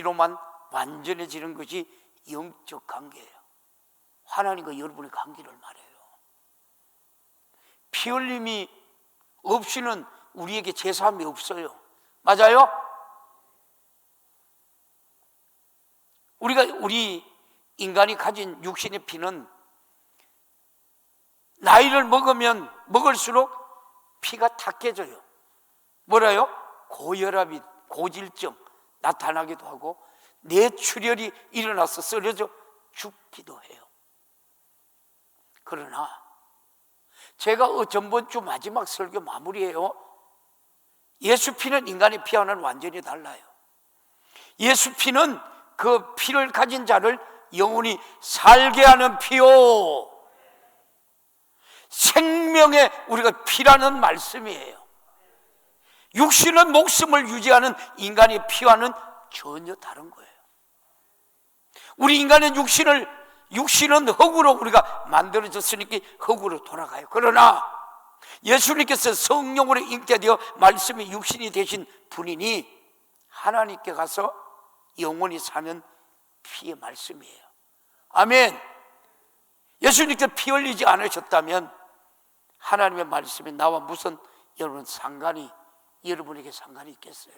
피로만 완전해지는 것이 영적 관계예요. 하나님과 여러분의 관계를 말해요. 피 흘림이 없이는 우리에게 제사함이 없어요. 맞아요? 우리 인간이 가진 육신의 피는 나이를 먹으면 먹을수록 피가 탁해져요. 뭐라요? 고혈압이, 고질증 나타나기도 하고 뇌출혈이 일어나서 쓰러져 죽기도 해요. 그러나 제가 전번주 마지막 설교 마무리해요. 예수 피는 인간의 피와는 완전히 달라요. 예수 피는 그 피를 가진 자를 영원히 살게 하는 피요, 생명의 우리가 피라는 말씀이에요. 육신은 목숨을 유지하는 인간의 피와는 전혀 다른 거예요. 우리 인간의 육신은 흙으로 우리가 만들어졌으니까 흙으로 돌아가요. 그러나 예수님께서 성령으로 잉태되어 말씀이 육신이 되신 분이니 하나님께 가서 영원히 사는 피의 말씀이에요. 아멘. 예수님께서 피 흘리지 않으셨다면 하나님의 말씀이 나와 무슨 여러분에게 상관이 있겠어요?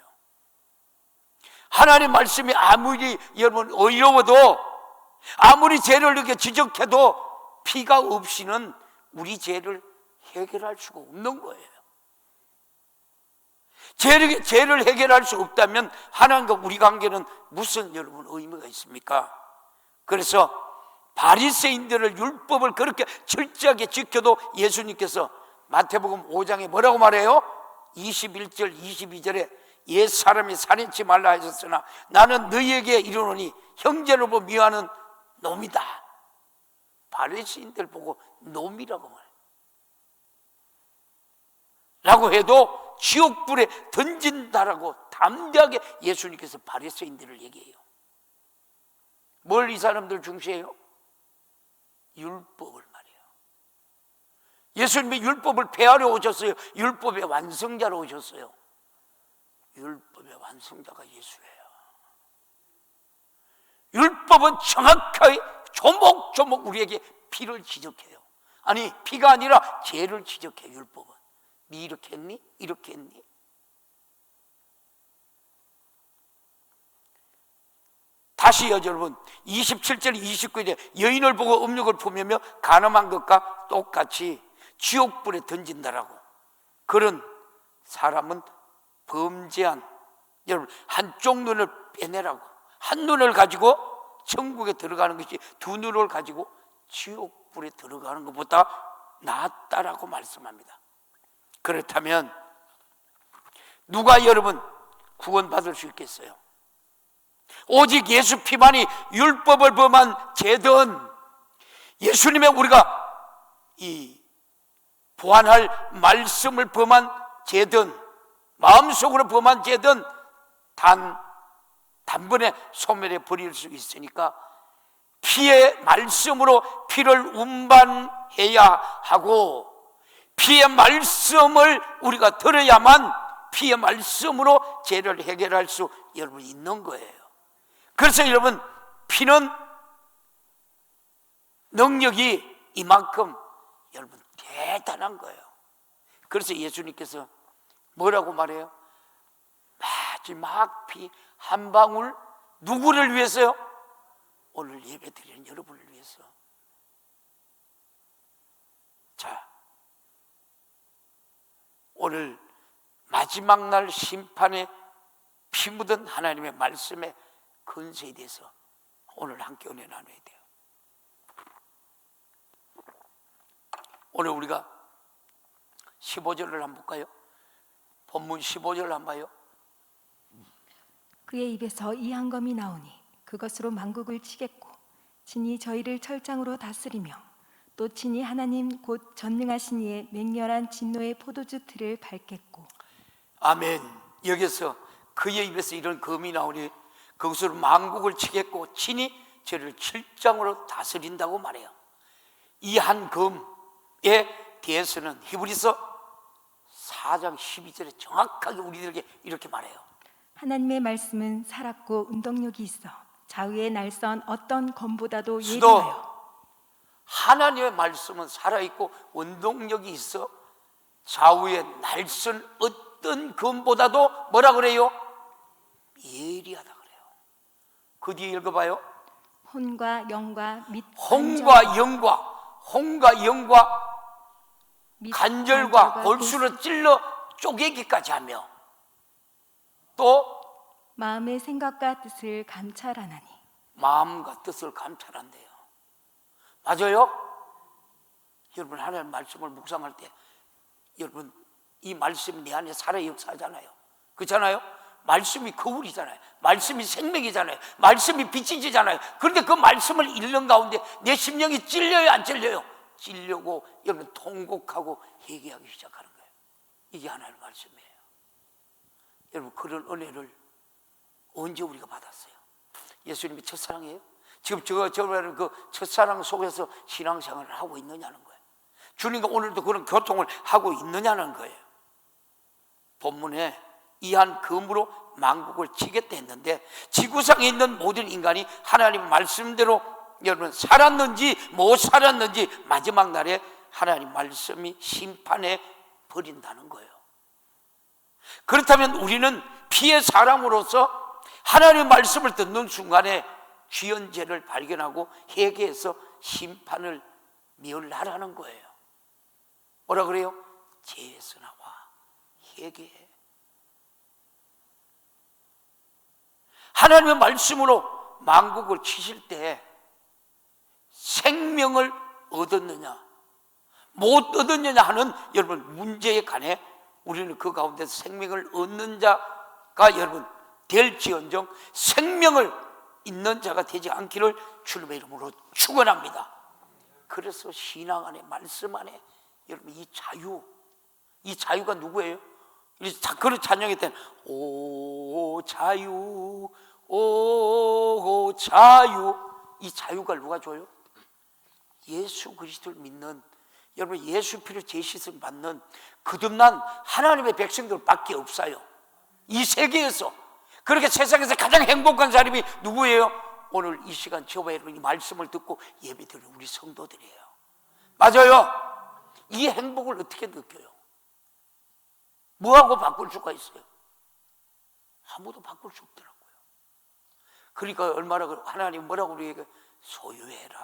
하나님의 말씀이 아무리 여러분 어려워도, 아무리 죄를 이렇게 지적해도 피가 없이는 우리 죄를 해결할 수가 없는 거예요. 죄를 해결할 수 없다면 하나님과 우리 관계는 무슨 여러분 의미가 있습니까? 그래서 바리새인들을 율법을 그렇게 철저하게 지켜도 예수님께서 마태복음 5장에 뭐라고 말해요? 21절 22절에 옛 사람이 살인치 말라 하셨으나 나는 너희에게 이르노니 형제를 보고 미워하는 놈이다. 바리새인들 보고 놈이라고 말해요. 라고 해도 지옥불에 던진다라고 담대하게 예수님께서 바리새인들을 얘기해요. 뭘 이 사람들 중시해요? 율법을 말이에요. 예수님이 율법을 폐하러 오셨어요? 율법의 완성자로 오셨어요? 율법의 완성자가 예수예요. 율법은 정확하게 조목조목 우리에게 피를 지적해요. 아니, 피가 아니라 죄를 지적해요. 율법은 네 이렇게 했니? 이렇게 했니? 다시 여러분 27절 29절에 여인을 보고 음욕을 품으며 간음한 것과 똑같이 지옥불에 던진다라고. 그런 사람은 범죄한, 여러분 한쪽 눈을 빼내라고. 한 눈을 가지고 천국에 들어가는 것이 두 눈을 가지고 지옥불에 들어가는 것보다 낫다라고 말씀합니다. 그렇다면 누가 여러분 구원받을 수 있겠어요? 오직 예수 피만이 율법을 범한 죄든, 예수님의 우리가 이 보완할 말씀을 범한 죄든, 마음속으로 범한 죄든 단번에 소멸해 버릴 수 있으니까 피의 말씀으로 피를 운반해야 하고, 피의 말씀을 우리가 들어야만 피의 말씀으로 죄를 해결할 수 여러분 있는 거예요. 그래서 여러분 피는 능력이 이만큼 여러분 대단한 거예요. 그래서 예수님께서 뭐라고 말해요? 마지막 피 한 방울, 누구를 위해서요? 오늘 예배 드리는 여러분을 위해서. 자, 오늘 마지막 날 심판에 피 묻은 하나님의 말씀의 근세에 대해서 오늘 함께 은혜 나눠야 돼요. 오늘 우리가 15절을 한번 볼까요? 본문 15절을 한번 봐요. 그의 입에서 이 한 검이 나오니 그것으로 만국을 치겠고 진이 저희를 철장으로 다스리며 또 진이 하나님 곧 전능하신 이의 맹렬한 진노의 포도주 틀을 밟겠고. 아멘. 여기서 그의 입에서 이런 검이 나오니 그것으로 만국을 치겠고 친히 저를 철장으로 다스린다고 말해요. 이 한 검에 대해서는 히브리서 4장 12절에 정확하게 우리들에게 이렇게 말해요. 하나님의 말씀은 살았고 운동력이 있어 좌우의 날선 어떤 검보다도 수도. 예리하여. 하나님의 말씀은 살아있고 원동력이 있어 좌우의 날선 어떤 검보다도 뭐라 그래요? 예리하다 그래요. 그 뒤에 읽어봐요. 혼과 영과 및 혼과 영과 간절과 골수로 찔러 쪼개기까지 하며 또 마음의 생각과 뜻을 감찰하나니. 마음과 뜻을 감찰한대요. 맞아요? 여러분 하나님 말씀을 묵상할 때 여러분 이 말씀이 내 안에 살아 역사하잖아요. 그렇잖아요? 말씀이 거울이잖아요. 말씀이 생명이잖아요. 말씀이 빛이잖아요. 그런데 그 말씀을 읽는 가운데 내 심령이 찔려요, 안 찔려요? 찔려고 여러분 통곡하고 회개하기 시작하는 거예요. 이게 하나님의 말씀이에요. 여러분 그런 은혜를 언제 우리가 받았어요? 예수님이 첫사랑이에요? 지금 저는 그 첫사랑 속에서 신앙생활을 하고 있느냐는 거예요. 주님과 오늘도 그런 교통을 하고 있느냐는 거예요. 본문에 이 한 검으로 만국을 치겠다 했는데 지구상에 있는 모든 인간이 하나님 말씀대로 여러분 살았는지 못 살았는지 마지막 날에 하나님 말씀이 심판해 버린다는 거예요. 그렇다면 우리는 피의 사람으로서 하나님의 말씀을 듣는 순간에 죄의 죄를 발견하고 회개해서 심판을 면하라는 거예요. 뭐라 그래요? 죄에서 나와 회개해. 하나님의 말씀으로 만국을 치실 때 생명을 얻었느냐 못 얻었느냐 하는 여러분 문제에 관해 우리는 그 가운데서 생명을 얻는 자가 여러분 될지언정 생명을 있는 자가 되지 않기를 주님의 이름으로 축원합니다. 그래서 신앙 안에 말씀 안에 여러분 이 자유가 누구예요? 그런 찬양일 때는 오 자유 오 자유, 이 자유가 누가 줘요? 예수 그리스도를 믿는 여러분 예수 피로 제시를 받는 거듭난 하나님의 백성들밖에 없어요. 이 세계에서. 그렇게 세상에서 가장 행복한 사람이 누구예요? 오늘 이 시간 저와 여러분이 말씀을 듣고 예배드리는 우리 성도들이에요. 맞아요. 이 행복을 어떻게 느껴요? 뭐하고 바꿀 수가 있어요? 아무도 바꿀 수 없더라고요. 그러니까 얼마나 하나님 뭐라고 우리에게 소유해라,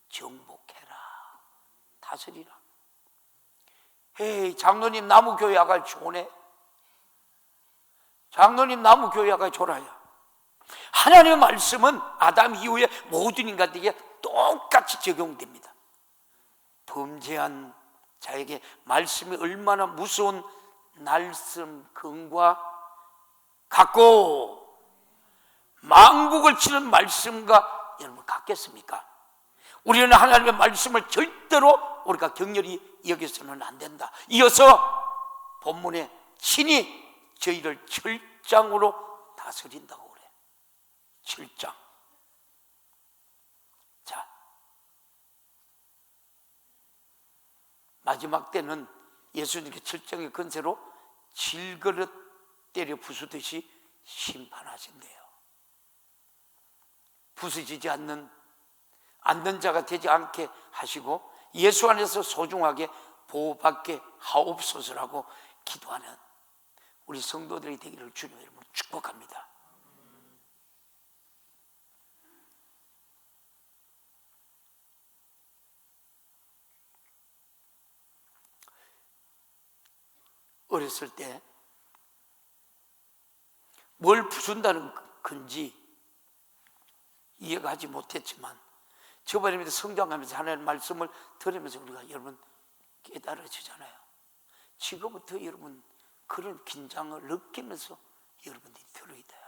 정복해라, 다스리라. 에이 장로님 나무교회 아가 좋네. 장로님 나무교회 아가 좋아요. 하나님의 말씀은 아담 이후에 모든 인간들에게 똑같이 적용됩니다. 범죄한 자에게 말씀이 얼마나 무서운 날숨금과 같고 만국을 치는 말씀과 여러분 같겠습니까? 우리는 하나님의 말씀을 절대로 우리가 격렬히 여겨서는 안 된다. 이어서 본문에 친히 저희를 철장으로 다스린다고 그래. 철장. 자, 마지막 때는 예수님께 철장의 권세로 질그릇 때려 부수듯이 심판하신대요. 부수지지 않는 자가 되지 않게 하시고 예수 안에서 소중하게 보호받게 하옵소서라고 기도하는 우리 성도들이 되기를 주님의 이름으로 축복합니다. 어렸을 때 뭘 부순다는 건지 이해가 하지 못했지만 저번에 성장하면서 하나님의 말씀을 들으면서 우리가 여러분 깨달아지잖아요. 지금부터 여러분 그런 긴장을 느끼면서 여러분들이 들어야 돼요.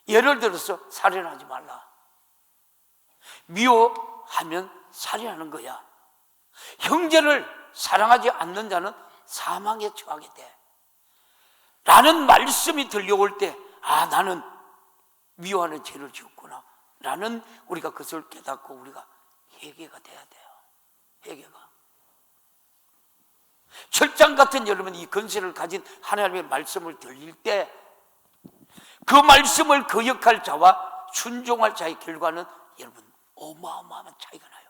예를 들어서 살인하지 말라. 미워하면 살인하는 거야. 형제를 사랑하지 않는 자는 사망에 처하게 돼. 라는 말씀이 들려올 때 나는 미워하는 죄를 지었구나 라는 우리가 그것을 깨닫고 우리가 회개가 돼야 돼요. 회개가. 철장 같은 여러분 이 근세를 가진 하나님의 말씀을 들릴 때 그 말씀을 거역할 자와 순종할 자의 결과는 여러분 어마어마한 차이가 나요.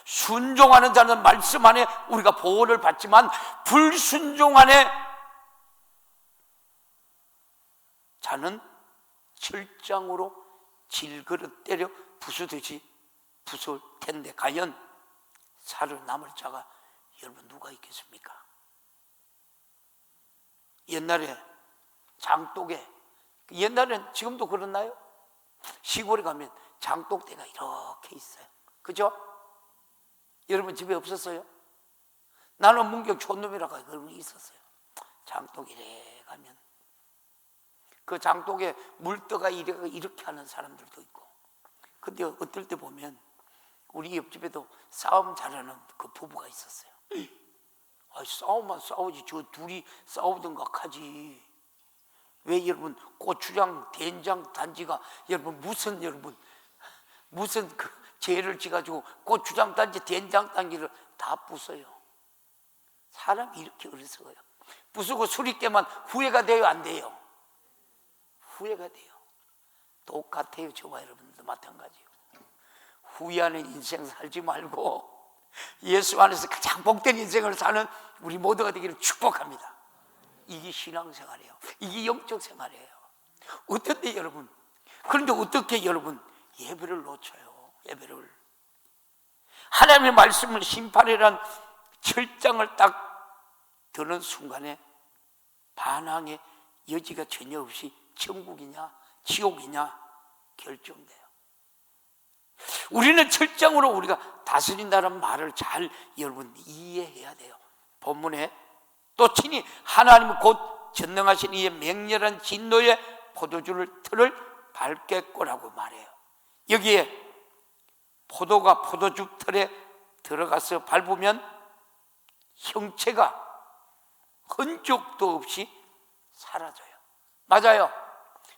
순종하는 자는 말씀 안에 우리가 보호를 받지만 불순종하는 자는 철장으로 질그릇 때려 부수듯이 부술 텐데 과연 살아남을 자가 여러분 누가 있겠습니까? 옛날에 장독에, 옛날엔 지금도 그렇나요? 시골에 가면 장독대가 이렇게 있어요. 그죠? 여러분 집에 없었어요? 나는 문경 촌놈이라고 그런 게 있었어요. 장독이래 가면 그 장독에 물떠가 이렇게 하는 사람들도 있고. 근데 어떨 때 보면 우리 옆집에도 싸움 잘하는 그 부부가 있었어요. 싸움만 싸우지 저 둘이 싸우든가 하지. 왜 여러분 고추장 된장 단지가 여러분 무슨 그 죄를 지가지고 고추장 단지 된장 단지를 다 부숴요. 사람이 이렇게 어리석어요. 부수고 술이 깨면 후회가 돼요, 안 돼요? 후회가 돼요. 똑같아요. 저와 여러분들도 마찬가지예요. 후회하는 인생 살지 말고 예수 안에서 가장 복된 인생을 사는 우리 모두가 되기를 축복합니다. 이게 신앙생활이에요. 이게 영적 생활이에요. 어떤데 여러분? 그런데 어떻게 여러분 예배를 놓쳐요? 예배를. 하나님의 말씀을 심판이란 철장을 딱 드는 순간에 반항의 여지가 전혀 없이 천국이냐 지옥이냐 결정돼요. 우리는 철장으로 우리가 다스린다는 말을 잘 여러분 이해해야 돼요. 본문에 또 친히 하나님은 곧 전능하신 이의 맹렬한 진노의 포도주를 틀을 밟겠고라고 말해요. 여기에 포도가 포도주 틀에 들어가서 밟으면 형체가 흔적도 없이 사라져요. 맞아요.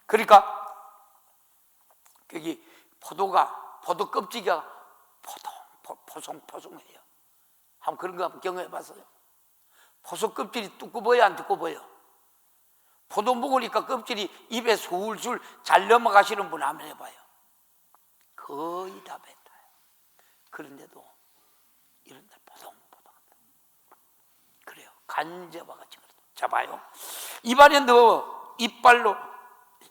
그러니까 여기 포도 껍질이가 포송포송해요. 한번 그런 거 한번 경험해 봤어요? 포도 껍질이 두꺼워요, 안 두꺼워요? 포도 먹으니까 껍질이 입에 술술 잘 넘어가시는 분 한번 해봐요. 거의 다 뱉어요. 그런데도 이런 데 포동포동 그래요. 간접와 같이 잡아요. 입안에 넣어 이빨로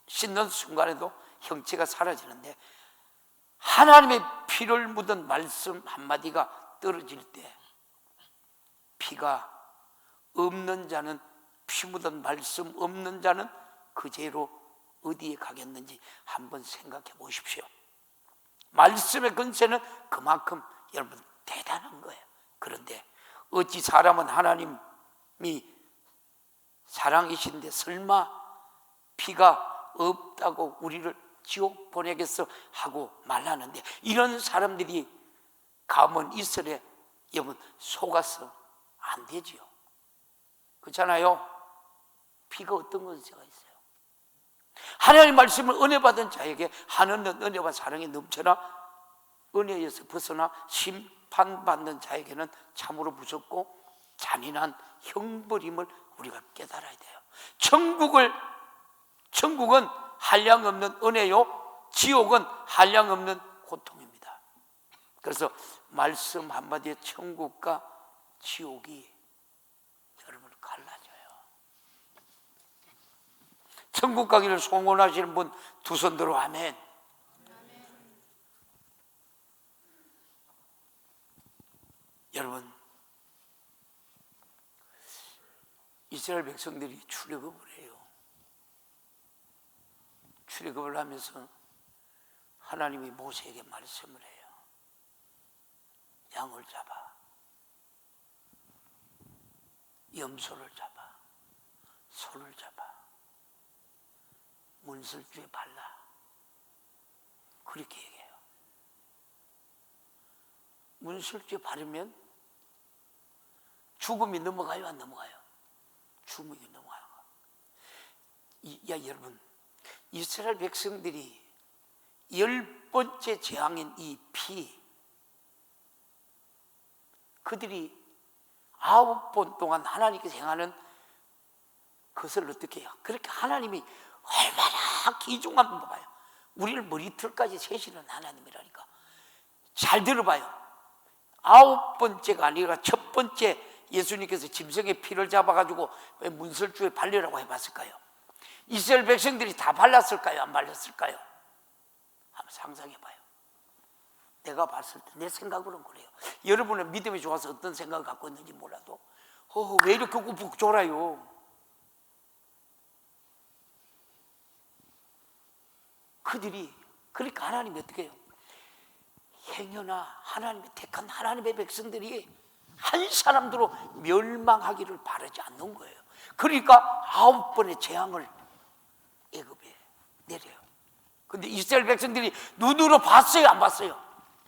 씻는 순간에도 형체가 사라지는데 하나님의 피를 묻은 말씀 한마디가 떨어질 때 피가 없는 자는 피 묻은 말씀 없는 자는 그 죄로 어디에 가겠는지 한번 생각해 보십시오. 말씀의 근세는 그만큼 여러분 대단한 거예요. 그런데 어찌 사람은 하나님이 사랑이신데 설마 피가 없다고 우리를 지옥 보내겠어 하고 말하는데 이런 사람들이 가면 이슬에 여러분 속아서 안 되지요. 그렇잖아요. 피가 어떤 것인지가 있어요. 하나님의 말씀을 은혜 받은 자에게 하늘은 은혜와 사랑이 넘쳐나 은혜에서 벗어나 심판받는 자에게는 참으로 무섭고 잔인한 형벌임을 우리가 깨달아야 돼요. 천국은 한량없는 은혜요, 지옥은 한량없는 고통입니다. 그래서 말씀 한마디에 천국과 지옥이 여러분을 갈라져요. 천국 가기를 소원하시는 분 두 손 들어 아멘. 여러분, 이스라엘 백성들이 출애굽을 해요. 출애굽을 하면서 하나님이 모세에게 말씀을 해요. 양을 잡아, 염소를 잡아, 소를 잡아, 문설주에 발라. 그렇게 얘기해요. 문설주에 바르면 죽음이 넘어가요, 안 넘어가요? 죽음이 넘어가요. 여러분, 이스라엘 백성들이 10번째 재앙인 이 피, 그들이 9번 동안 하나님께서 행하는 그것을 어떻게 해요? 그렇게 하나님이 얼마나 귀중한 거 봐요. 우리를 머리털까지 세시는 하나님이라니까. 잘 들어봐요. 9번째가 아니라 첫 번째 예수님께서 짐승의 피를 잡아가지고 왜 문설주에 발려라고 해봤을까요? 이스라엘 백성들이 다 발랐을까요? 안 발랐을까요? 한번 상상해봐요. 내가 봤을 때 내 생각으로는 그래요. 여러분은 믿음이 좋아서 어떤 생각을 갖고 있는지 몰라도 왜 이렇게 꾹꾹 졸아요? 그들이 그러니까 하나님이 어떻게 해요? 행여나 하나님의 택한 하나님의 백성들이 한 사람도 멸망하기를 바라지 않는 거예요. 그러니까 9번의 재앙을 애굽에 내려요. 근데 이스라엘 백성들이 눈으로 봤어요, 안 봤어요?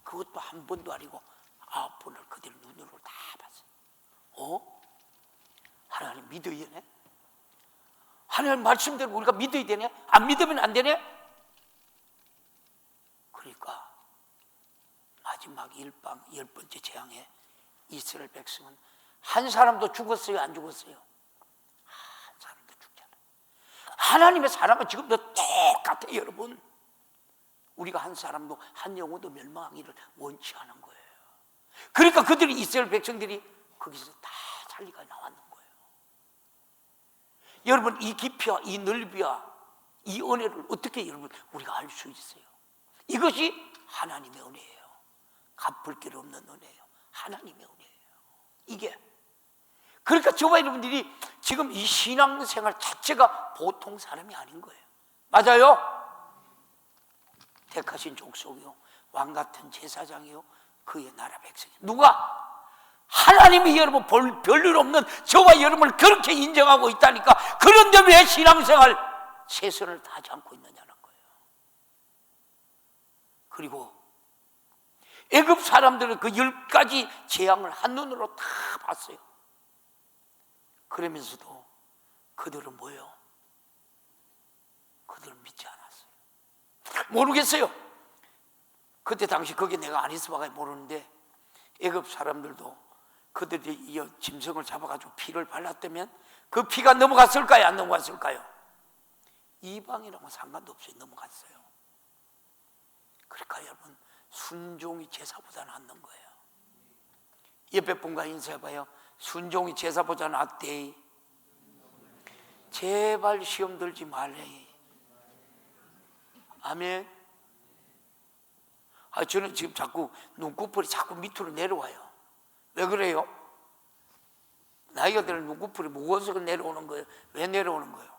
그것도 한 번도 아니고 9번을 그들 눈으로 다 봤어요. 하나님 믿어야 되네? 하나님 말씀대로 우리가 믿어야 되네? 안 믿으면 안 되네? 그러니까 마지막 일방 10번째 재앙에 이스라엘 백성은 한 사람도 죽었어요, 안 죽었어요? 한 사람도 죽잖아요. 하나님의 사랑은 지금도 똑같아요, 여러분. 우리가 한 사람도 한 영혼도 멸망하기를 원치 않은 거예요. 그러니까 그들이 이스라엘 백성들이 거기서 다 살리가 나왔는 거예요. 여러분, 이 깊이와 이 넓이와 이 은혜를 어떻게 여러분 우리가 알 수 있어요? 이것이 하나님의 은혜예요. 갚을 길 없는 은혜예요. 하나님의 은혜예요. 이게 그러니까 저와 여러분들이 지금 이 신앙생활 자체가 보통 사람이 아닌 거예요. 맞아요? 택하신 족속이요, 왕같은 제사장이요, 그의 나라 백성이요. 누가? 하나님이 여러분 별일 없는 저와 여러분을 그렇게 인정하고 있다니까. 그런데 왜 신앙생활 최선을 다하지 않고 있느냐는 거예요. 그리고 애굽 사람들은 그 10가지 재앙을 한눈으로 다 봤어요. 그러면서도 그들은 뭐예요? 그들은 믿지 않았어요. 모르겠어요. 그때 당시 거기 내가 안 있어봐가 모르는데 애굽 사람들도 그들이 이 짐승을 잡아가지고 피를 발랐다면 그 피가 넘어갔을까요? 안 넘어갔을까요? 이방이라고 상관도 없이 넘어갔어요. 그러니까 여러분 순종이 제사보다 낫는 거예요. 옆에 분과 인사해봐요. 순종이 제사보다 낫대. 제발 시험 들지 말래. 아멘. 저는 지금 자꾸 눈꺼풀이 자꾸 밑으로 내려와요. 왜 그래요? 나이가 들면 눈꺼풀이 무거워서 내려오는 거예요. 왜 내려오는 거예요?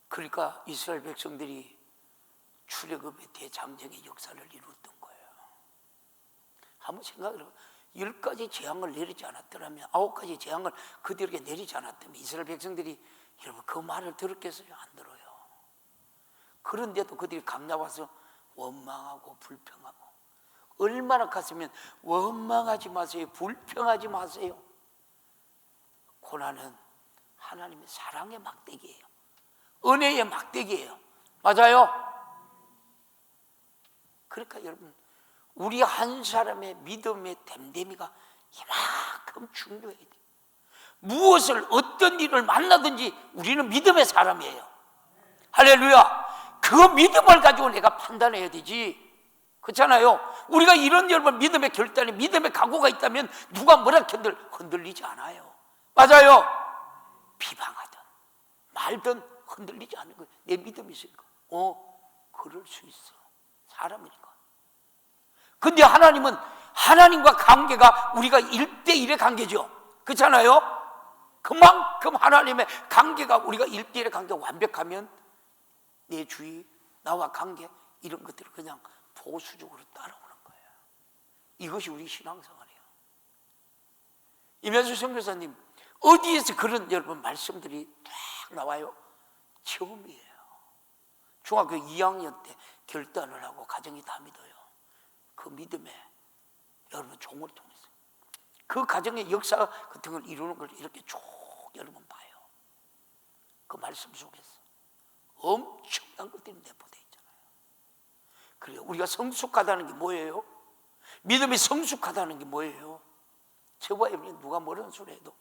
그러니까 이스라엘 백성들이 출애굽의 대장정의 역사를 이루었던 거예요. 한번 생각을 해봐요. 10가지 재앙을 내리지 않았더라면 9가지 재앙을 그들에게 내리지 않았다면 이스라엘 백성들이 여러분 그 말을 들었겠어요? 안 들어요. 그런데도 그들이 강나와서 원망하고 불평하고 얼마나 갔으면 원망하지 마세요. 불평하지 마세요. 고난은 하나님의 사랑의 막대기예요. 은혜의 막대기예요. 맞아요? 그러니까 여러분 우리 한 사람의 믿음의 됨됨이가 이만큼 중요해야 돼요. 무엇을 어떤 일을 만나든지 우리는 믿음의 사람이에요. 할렐루야. 그 믿음을 가지고 내가 판단해야 되지. 그렇잖아요. 우리가 이런 여러분 믿음의 결단이 믿음의 각오가 있다면 누가 뭐라 흔들리지 않아요. 맞아요. 비방하든 말든 흔들리지 않는 거예요. 내 믿음이 있으니까. 그럴 수 있어. 사람이니까. 근데 하나님은 하나님과 관계가 우리가 1대1의 관계죠. 그렇잖아요. 그만큼 하나님의 관계가 우리가 1대1의 관계가 완벽하면 내 주위, 나와 관계 이런 것들을 그냥 보수적으로 따라오는 거예요. 이것이 우리 신앙생활이에요. 임현수 선교사님 어디에서 그런 여러분 말씀들이 딱 나와요? 처음이에요. 중학교 2학년 때 결단을 하고 가정이 다 믿어요. 그 믿음에 여러분 종을 통해서 그 가정의 역사 같은 걸 이루는 걸 이렇게 쭉 여러분 봐요. 그 말씀 속에서 엄청난 것들이 내포되어 있잖아요. 그래요. 우리가 성숙하다는 게 뭐예요? 믿음이 성숙하다는 게 뭐예요? 저와 여러분이 누가 뭐라는 소리 해도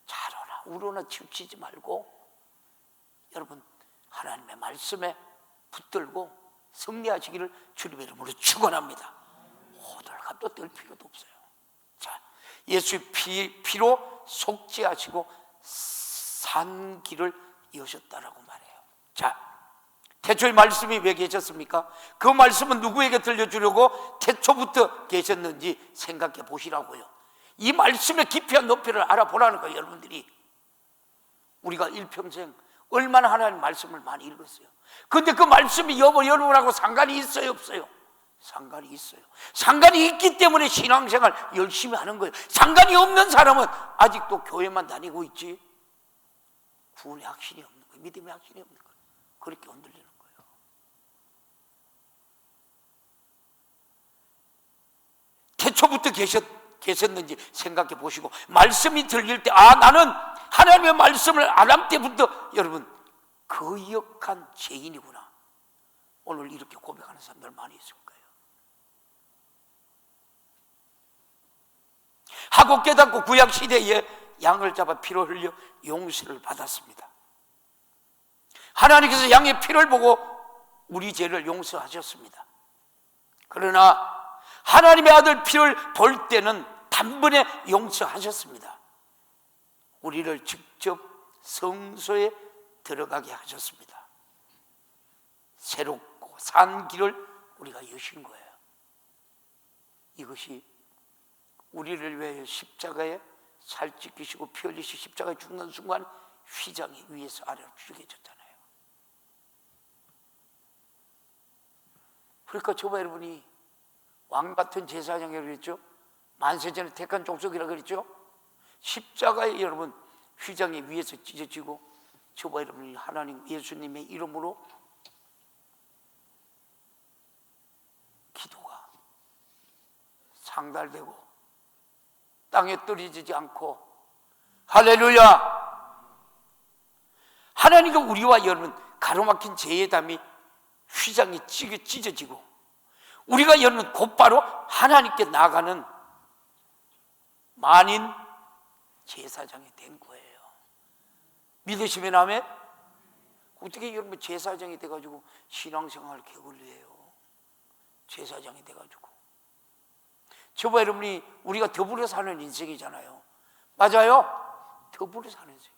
잘하라 울어나 치우치지 말고 여러분 하나님의 말씀에 붙들고 승리하시기를 주님의 이름으로 축원합니다. 호들갑도 떨 필요도 없어요. 자, 예수의 피로 속죄하시고 산 길을 여셨다라고 말해요. 자, 태초의 말씀이 왜 계셨습니까? 그 말씀은 누구에게 들려주려고 태초부터 계셨는지 생각해 보시라고요. 이 말씀의 깊이와 높이를 알아보라는 거예요. 여러분들이 우리가 일평생 얼마나 하나님 말씀을 많이 읽었어요. 그런데 그 말씀이 여러분하고 상관이 있어요, 없어요? 상관이 있어요. 상관이 있기 때문에 신앙생활 열심히 하는 거예요. 상관이 없는 사람은 아직도 교회만 다니고 있지 구원의 확신이 없는 거예요. 믿음의 확신이 없는 거예요. 그렇게 흔들리는 거예요. 태초부터 계셨는지 생각해 보시고 말씀이 들릴 때 나는 하나님의 말씀을 아담 때부터 여러분 거역한 죄인이구나. 오늘 이렇게 고백하는 사람들 많이 있을 거예요. 하고 깨닫고 구약시대에 양을 잡아 피로 흘려 용서를 받았습니다. 하나님께서 양의 피를 보고 우리 죄를 용서하셨습니다. 그러나 하나님의 아들 피를 볼 때는 단번에 용서하셨습니다. 우리를 직접 성소에 들어가게 하셨습니다. 새롭고 산 길을 우리가 여신 거예요. 이것이 우리를 위해 십자가에 살 찢기시고 피 흘리시 십자가에 죽는 순간 휘장이 위에서 아래로 죽여졌잖아요. 그러니까 저와 여러분이 왕 같은 제사장이라고 그랬죠. 만세전에 택한 족속이라고 그랬죠. 십자가에 여러분 휘장이 위에서 찢어지고 저와 여러분이 하나님 예수님의 이름으로 기도가 상달되고 땅에 떨어지지 않고 할렐루야. 하나님과 우리와 여러분 가로막힌 죄의 담이 휘장이 찢어지고 우리가 여러분 곧바로 하나님께 나가는 만인 제사장이 된 거예요. 믿으시면 아멘? 어떻게 여러분 제사장이 돼가지고 신앙생활을 게을리해요? 제사장이 돼가지고 저와 여러분이 우리가 더불어 사는 인생이잖아요. 맞아요? 더불어 사는 인생.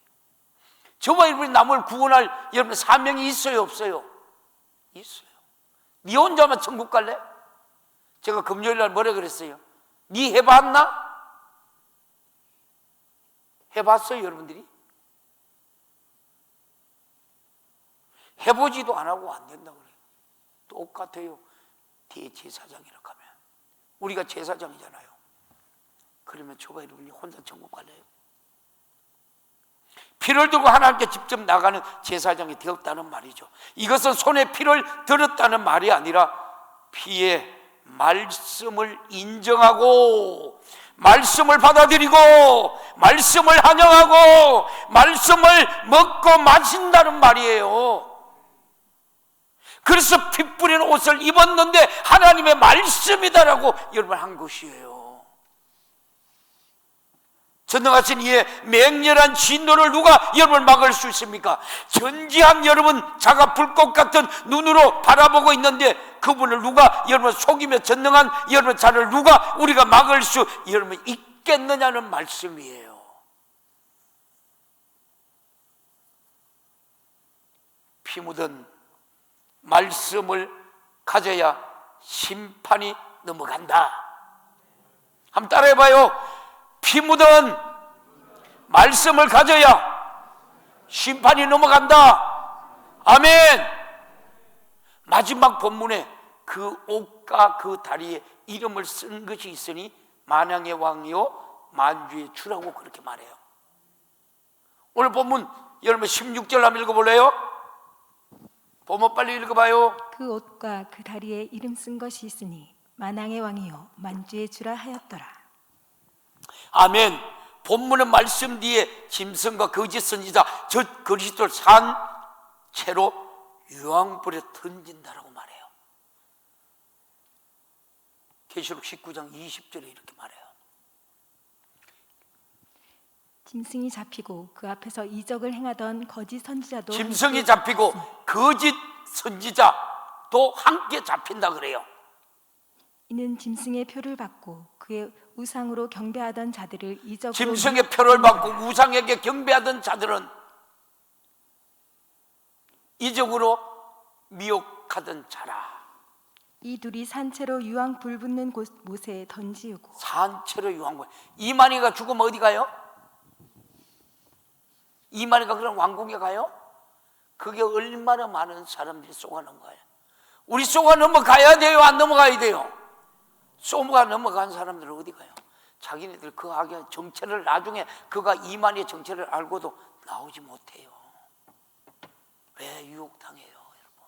저와 여러분이 남을 구원할 여러분 사명이 있어요, 없어요? 있어요. 네 혼자만 천국 갈래? 제가 금요일 날 뭐라 그랬어요? 네 해봤나? 해봤어요, 여러분들이? 해보지도 안 하고 안 된다고 그래요. 똑같아요. 대제사장이라고 하면. 우리가 제사장이잖아요. 그러면 저와 여러분이 혼자 천국 갈래요? 피를 들고 하나님께 직접 나가는 제사장이 되었다는 말이죠. 이것은 손에 피를 들었다는 말이 아니라 피의 말씀을 인정하고 말씀을 받아들이고 말씀을 환영하고 말씀을 먹고 마신다는 말이에요. 그래서 피 뿌리는 옷을 입었는데 하나님의 말씀이다라고 여러분 한 것이에요. 전능하신 이의 맹렬한 진노를 누가 여러분을 막을 수 있습니까? 전지한 여러분 자가 불꽃 같은 눈으로 바라보고 있는데 그분을 누가 여러분 속이며 전능한 여러분 자를 누가 우리가 막을 수 여러분 있겠느냐는 말씀이에요. 피 묻은 말씀을 가져야 심판이 넘어간다. 한번 따라해봐요. 피 묻은 말씀을 가져야 심판이 넘어간다. 아멘. 마지막 본문에 그 옷과 그 다리에 이름을 쓴 것이 있으니 만왕의 왕이요 만주의 주라고 그렇게 말해요. 오늘 본문 여러분 16절 한번 읽어볼래요? 본문 빨리 읽어봐요. 그 옷과 그 다리에 이름 쓴 것이 있으니 만왕의 왕이요 만주의 주라 하였더라. 아멘. 본문의 말씀 뒤에 짐승과 거짓 선지자 저 그리스도를 산 채로 유황불에 던진다라고 말해요. 계시록 19장 20절에 이렇게 말해요. 짐승이 잡히고 그 앞에서 이적을 행하던 거짓 선지자도 짐승이 함께 잡히고 잡혔으니 거짓 선지자도 함께 잡힌다 그래요. 이는 짐승의 표를 받고 그의 우상으로 경배하던 자들을 이적으로 짐승의 표를 받고 우상에게 경배하던 자들은 이적으로 미혹하던 자라. 이 둘이 산채로 유황 불 붙는 못에 던지우고 산채로 유황불. 이만희가 죽으면 어디 가요? 이만희가 그런 왕궁에 가요? 그게 얼마나 많은 사람들이 쏘아넘은 거예요. 우리 쏘아 넘어가야 돼요? 안 넘어가야 돼요? 쏘아 넘어간 사람들은 어디 가요? 자기네들 그 악의 정체를 나중에 그가 이만희의 정체를 알고도 나오지 못해요. 왜 유혹당해요, 여러분?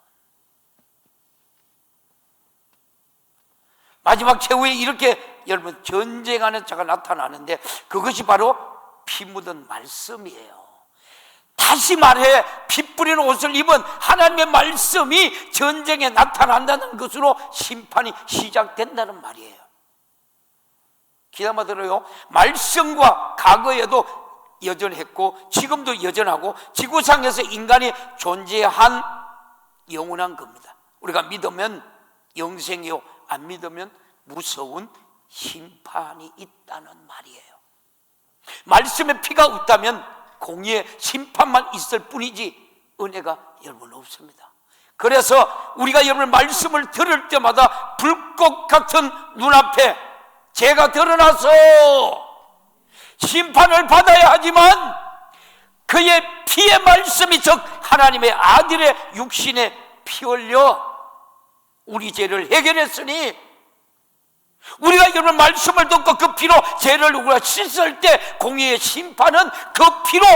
마지막 최후에 이렇게 여러분 전쟁하는 자가 나타나는데 그것이 바로 피 묻은 말씀이에요. 다시 말해 피 뿌린 옷을 입은 하나님의 말씀이 전쟁에 나타난다는 것으로 심판이 시작된다는 말이에요. 기다마 들어요. 말씀과 과거에도 여전했고 지금도 여전하고 지구상에서 인간이 존재한 영원한 겁니다. 우리가 믿으면 영생이요, 안 믿으면 무서운 심판이 있다는 말이에요. 말씀에 피가 없다면 공의의 심판만 있을 뿐이지 은혜가 여러분 없습니다. 그래서 우리가 여러분 말씀을 들을 때마다 불꽃 같은 눈앞에 죄가 드러나서 심판을 받아야 하지만 그의 피의 말씀이 즉 하나님의 아들의 육신에 피 흘려 우리 죄를 해결했으니 우리가 여러분 말씀을 듣고 그 피로 죄를 우리가 씻을 때 공의의 심판은 그 피로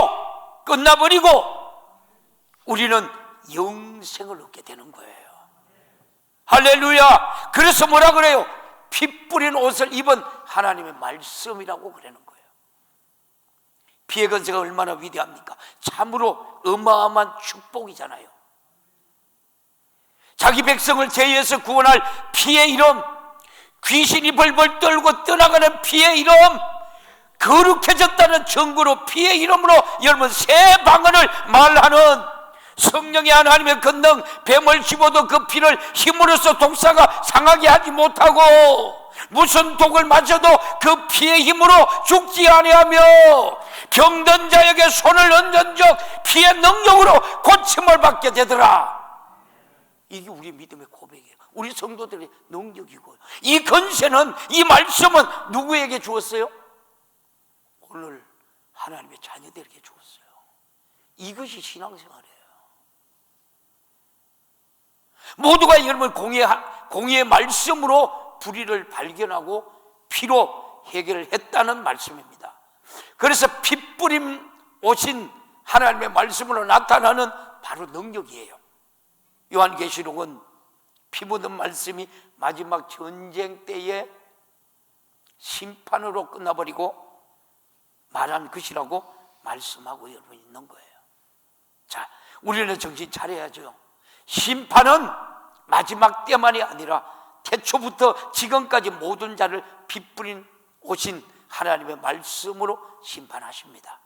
끝나버리고 우리는 영생을 얻게 되는 거예요. 할렐루야. 그래서 뭐라 그래요? 피 뿌린 옷을 입은 하나님의 말씀이라고 그러는 거예요. 피의 권세가 얼마나 위대합니까? 참으로 어마어마한 축복이잖아요. 자기 백성을 죄에서 구원할 피의 이름, 귀신이 벌벌 떨고 떠나가는 피의 이름, 거룩해졌다는 증거로 피의 이름으로 여러분 새 방언을 말하는 성령의 하나님의 권능, 뱀을 씹어도 그 피를 힘으로써 독사가 상하게 하지 못하고 무슨 독을 맞아도 그 피의 힘으로 죽지 아니하며 병든 자에게 손을 얹은 적 피의 능력으로 고침을 받게 되더라. 이게 우리 믿음의 고백이에요. 우리 성도들의 능력이고요. 이 권세는, 이 말씀은 누구에게 주었어요? 오늘 하나님의 자녀들에게 주었어요. 이것이 신앙생활이에요. 모두가 여러분 공의의 말씀으로 불의를 발견하고 피로 해결을 했다는 말씀입니다. 그래서 피 뿌림 오신 하나님의 말씀으로 나타나는 바로 능력이에요. 요한계시록은 피 묻은 말씀이 마지막 전쟁 때의 심판으로 끝나버리고 말한 것이라고 말씀하고 여러분 있는 거예요. 자, 우리는 정신 차려야죠. 심판은 마지막 때만이 아니라 태초부터 지금까지 모든 자를 피 뿌린 오신 하나님의 말씀으로 심판하십니다.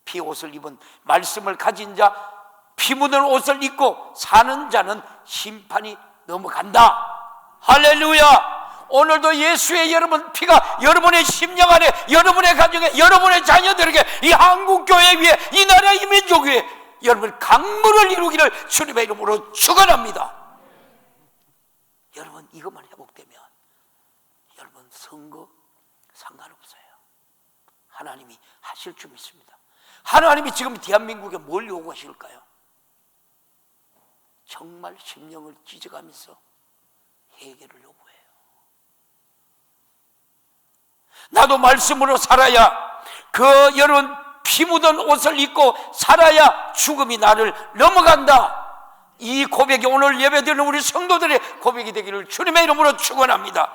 피 옷을 입은 말씀을 가진 자, 피 묻은 옷을 입고 사는 자는 심판이 넘어간다. 할렐루야. 오늘도 예수의 여러분 피가 여러분의 심령 안에, 여러분의 가정에, 여러분의 자녀들에게, 이 한국교회 위에, 이 나라 이 민족 위에 여러분 강물을 이루기를 주님의 이름으로 축원합니다. 여러분 이것만 회복되면 여러분 선거 상관없어요. 하나님이 하실 줄 믿습니다. 하나님이 지금 대한민국에 뭘 요구하실까요? 정말 심령을 찢어가면서 해결을 요구해요. 나도 말씀으로 살아야, 그 여러분 피 묻은 옷을 입고 살아야 죽음이 나를 넘어간다. 이 고백이 오늘 예배드리는 우리 성도들의 고백이 되기를 주님의 이름으로 축원합니다.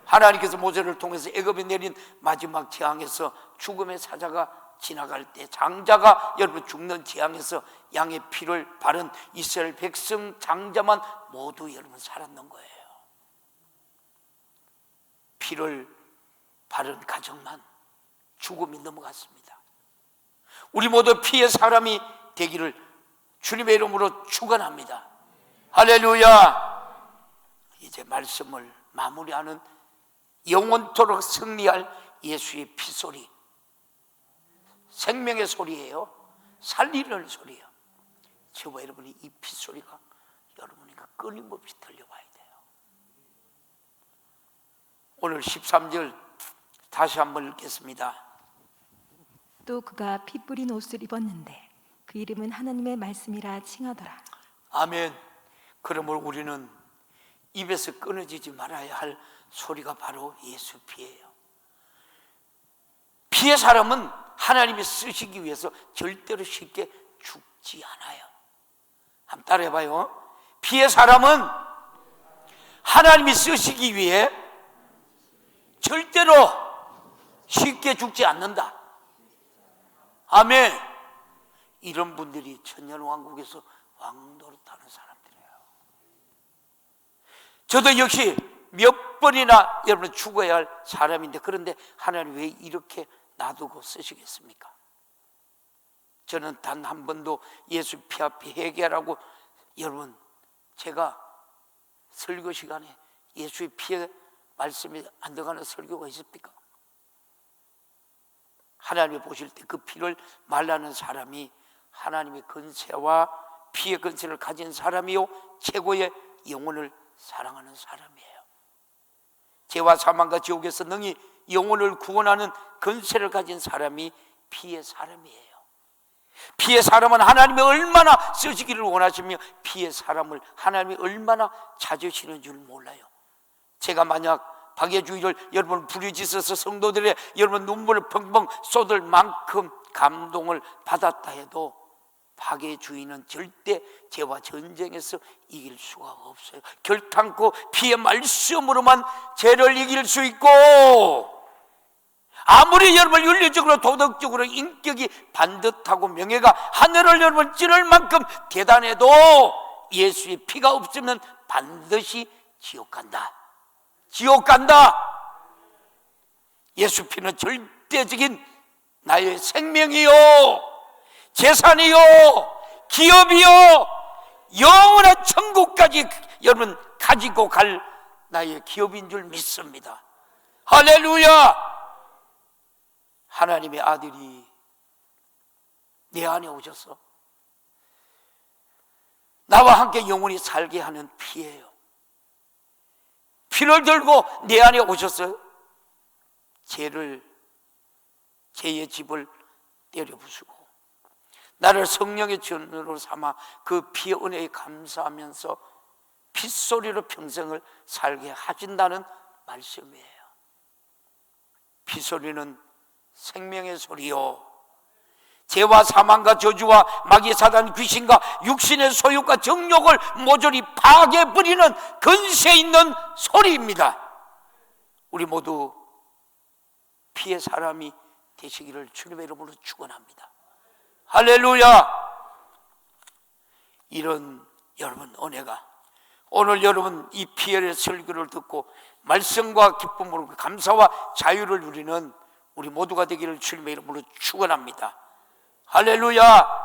하나님께서 모세를 통해서 애굽에 내린 마지막 재앙에서 죽음의 사자가 지나갈 때 장자가 여러분 죽는 재앙에서 양의 피를 바른 이스라엘 백성 장자만 모두 여러분 살았는 거예요. 피를 바른 가정만 죽음이 넘어갔습니다. 우리 모두 피의 사람이 되기를 주님의 이름으로 축원합니다. 할렐루야. 이제 말씀을 마무리하는 영원토록 승리할 예수의 피소리, 생명의 소리예요. 살리는 소리예요. 저와 여러분이 이 피소리가 여러분에게 끊임없이 들려와야 돼요. 오늘 13절 다시 한번 읽겠습니다. 또 그가 피 뿌린 옷을 입었는데 그 이름은 하나님의 말씀이라 칭하더라. 아멘. 그러므로 우리는 입에서 끊어지지 말아야 할 소리가 바로 예수 피예요. 피의 사람은 하나님이 쓰시기 위해서 절대로 쉽게 죽지 않아요. 한번 따라해봐요. 피의 사람은 하나님이 쓰시기 위해 절대로 쉽게 죽지 않는다. 아멘. 이런 분들이 천년왕국에서 왕노릇하는 사람들이에요. 저도 역시 몇 번이나 여러분 죽어야 할 사람인데, 그런데 하나님 왜 이렇게 놔두고 쓰시겠습니까? 저는 단 한 번도 예수 피 앞에 회개하라고, 여러분 제가 설교 시간에 예수의 피에 말씀이 안 들어가는 설교가 있습니까? 하나님이 보실 때 그 피를 말라는 사람이 하나님의 근세와 피의 근세를 가진 사람이요 최고의 영혼을 사랑하는 사람이에요. 죄와 사망과 지옥에서 능히 영혼을 구원하는 근세를 가진 사람이 피의 사람이에요. 피의 사람은 하나님이 얼마나 쓰시기를 원하시며 피의 사람을 하나님이 얼마나 찾으시는 줄 몰라요. 제가 만약 박예주의를 여러분 부르짖어서 성도들의 여러분 눈물을 펑펑 쏟을 만큼 감동을 받았다 해도 박예주의는 절대 죄와 전쟁에서 이길 수가 없어요. 결탄코 피의 말씀으로만 죄를 이길 수 있고, 아무리 여러분 윤리적으로 도덕적으로 인격이 반듯하고 명예가 하늘을 여러분 찌를 만큼 대단해도 예수의 피가 없으면 반드시 지옥 간다. 지옥 간다. 예수 피는 절대적인 나의 생명이요, 재산이요, 기업이요, 영원한 천국까지 여러분 가지고 갈 나의 기업인 줄 믿습니다. 할렐루야. 하나님의 아들이 내 안에 오셔서 나와 함께 영원히 살게 하는 피예요. 피를 들고 내 안에 오셔서 죄의 집을 때려 부수고 나를 성령의 전으로 삼아 그 피의 은혜에 감사하면서 핏소리로 평생을 살게 하신다는 말씀이에요. 피소리는 생명의 소리요, 죄와 사망과 저주와 마귀 사단 귀신과 육신의 소욕과 정욕을 모조리 파괴해버리는 근세 있는 소리입니다. 우리 모두 피의 사람이 되시기를 주님의 이름으로 축원합니다. 할렐루야. 이런 여러분 은혜가 오늘 여러분 이 피의 설교를 듣고 말씀과 기쁨으로 감사와 자유를 누리는 우리 모두가 되기를 주님의 이름으로 축원합니다. 할렐루야.